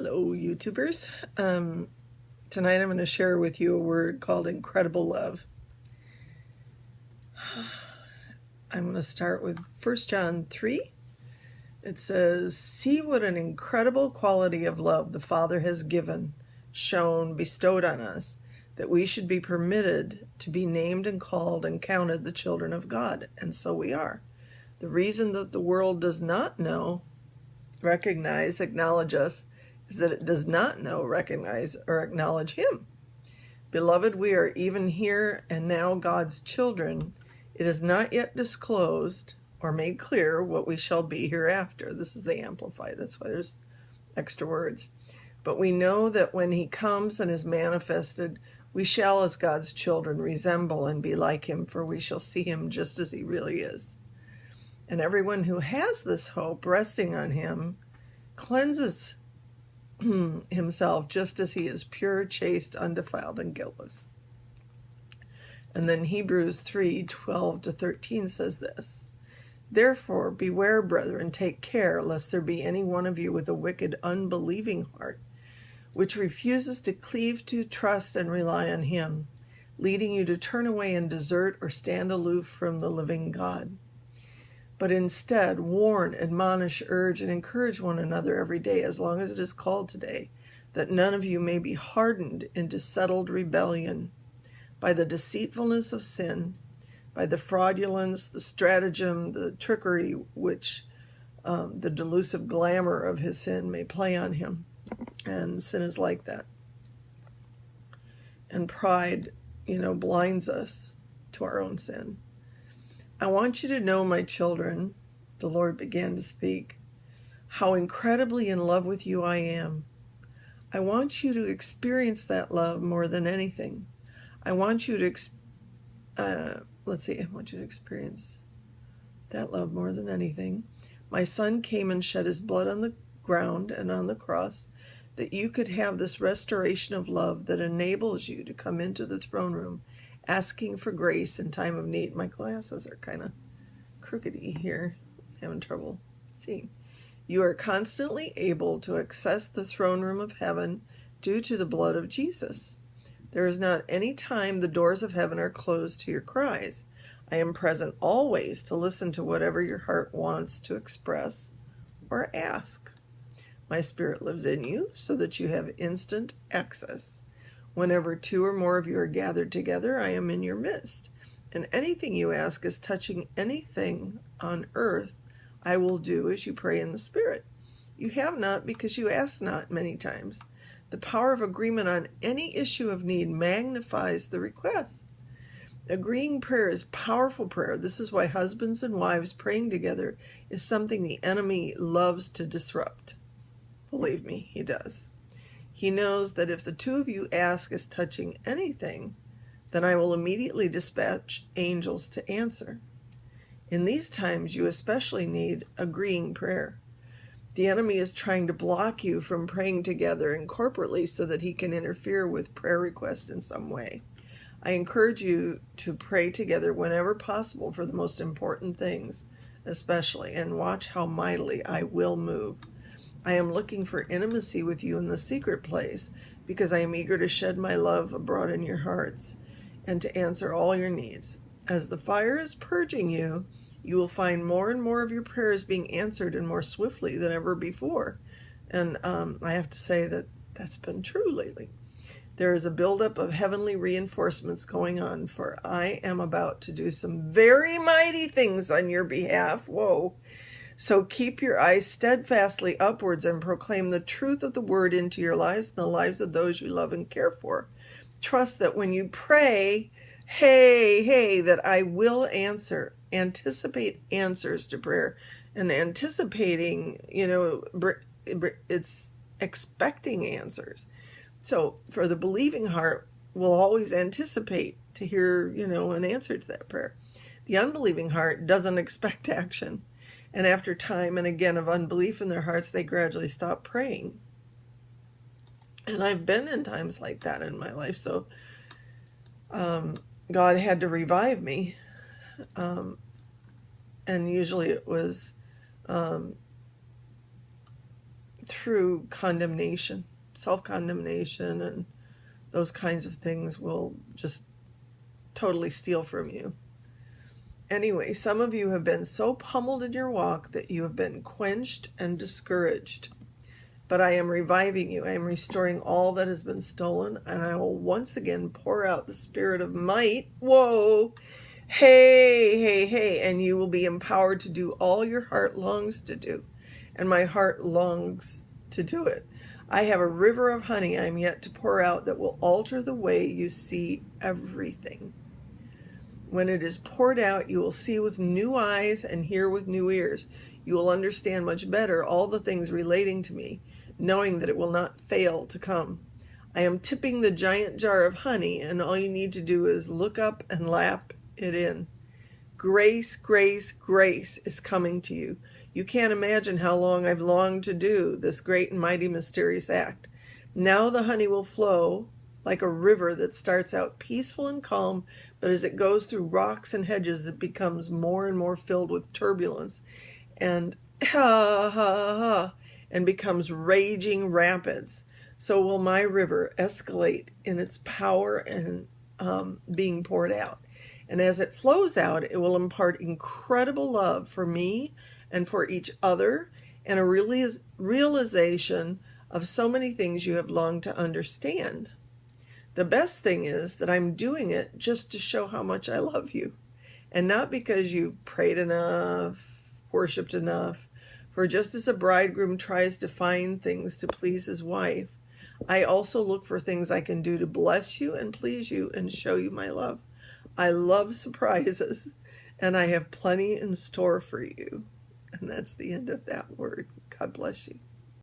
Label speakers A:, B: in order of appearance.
A: Hello, YouTubers. Tonight I'm going to share with you a word called incredible love. I'm going to start with 1 John 3. It says, "See what an incredible quality of love the Father has given, shown, bestowed on us, that we should be permitted to be named and called and counted the children of God. And so we are. The reason that the world does not know, recognize, acknowledge us is that it does not know, recognize, or acknowledge Him. Beloved, we are even here and now God's children. It is not yet disclosed or made clear what we shall be hereafter." This is the Amplified. That's why there's extra words. "But we know that when He comes and is manifested, we shall, as God's children, resemble and be like Him, for we shall see Him just as He really is. And everyone who has this hope resting on Him cleanses himself just as He is pure, chaste, undefiled, and guiltless." And then Hebrews 3:12-13 says this, "Therefore beware, brethren, take care, lest there be any one of you with a wicked, unbelieving heart, which refuses to cleave to, trust, and rely on Him, leading you to turn away and desert or stand aloof from the living God. But instead, warn, admonish, urge, and encourage one another every day, as long as it is called today, that none of you may be hardened into settled rebellion by the deceitfulness of sin, by the fraudulence, the stratagem, the trickery which the delusive glamour of his sin may play on him." And sin is like that. And pride, blinds us to our own sin. "I want you to know, my children," the Lord began to speak, "how incredibly in love with you I am. I want you to experience that love more than anything. I want you to experience that love more than anything. My Son came and shed His blood on the ground and on the cross, that you could have this restoration of love that enables you to come into the throne room asking for grace in time of need." My glasses are kind of crookedy here, having trouble seeing. "You are constantly able to access the throne room of heaven due to the blood of Jesus. There is not any time the doors of heaven are closed to your cries. I am present always to listen to whatever your heart wants to express or ask. My Spirit lives in you so that you have instant access. Whenever two or more of you are gathered together, I am in your midst. And anything you ask is touching anything on earth, I will do as you pray in the Spirit. You have not because you ask not many times. The power of agreement on any issue of need magnifies the request. Agreeing prayer is powerful prayer. This is why husbands and wives praying together is something the enemy loves to disrupt. Believe me, he does. He knows that if the two of you ask as touching anything, then I will immediately dispatch angels to answer. In these times, you especially need agreeing prayer. The enemy is trying to block you from praying together and corporately so that he can interfere with prayer requests in some way. I encourage you to pray together whenever possible for the most important things, especially, and watch how mightily I will move. I am looking for intimacy with you in the secret place because I am eager to shed my love abroad in your hearts and to answer all your needs. As the fire is purging you, you will find more and more of your prayers being answered and more swiftly than ever before." And I have to say that that's been true lately. "There is a buildup of heavenly reinforcements going on, for I am about to do some very mighty things on your behalf." Whoa. "So keep your eyes steadfastly upwards and proclaim the truth of the word into your lives and the lives of those you love and care for. Trust that when you pray, that I will answer." Anticipate answers to prayer. And anticipating, it's expecting answers. So for the believing heart, will always anticipate to hear, an answer to that prayer. The unbelieving heart doesn't expect action. And after time and again of unbelief in their hearts, they gradually stop praying. And I've been in times like that in my life. So God had to revive me. And usually it was through condemnation. Self-condemnation and those kinds of things will just totally steal from you. Anyway, some of you have been so pummeled in your walk that you have been quenched and discouraged. But I am reviving you. I am restoring all that has been stolen, and I will once again pour out the spirit of might. Whoa! Hey, hey, hey. And you will be empowered to do all your heart longs to do. And my heart longs to do it. I have a river of honey I am yet to pour out that will alter the way you see everything. When it is poured out, you will see with new eyes and hear with new ears. You will understand much better all the things relating to me, knowing that it will not fail to come. I am tipping the giant jar of honey, and all you need to do is look up and lap it in. Grace, grace, grace is coming to you. You can't imagine how long I've longed to do this great and mighty mysterious act. Now the honey will flow like a river that starts out peaceful and calm, but as it goes through rocks and hedges, it becomes more and more filled with turbulence and and becomes raging rapids. So will my river escalate in its power and being poured out. And as it flows out, it will impart incredible love for me and for each other, and a realization of so many things you have longed to understand. The best thing is that I'm doing it just to show how much I love you, and not because you've prayed enough, worshipped enough. For just as a bridegroom tries to find things to please his wife, I also look for things I can do to bless you and please you and show you my love. I love surprises, and I have plenty in store for you. And that's the end of that word. God bless you.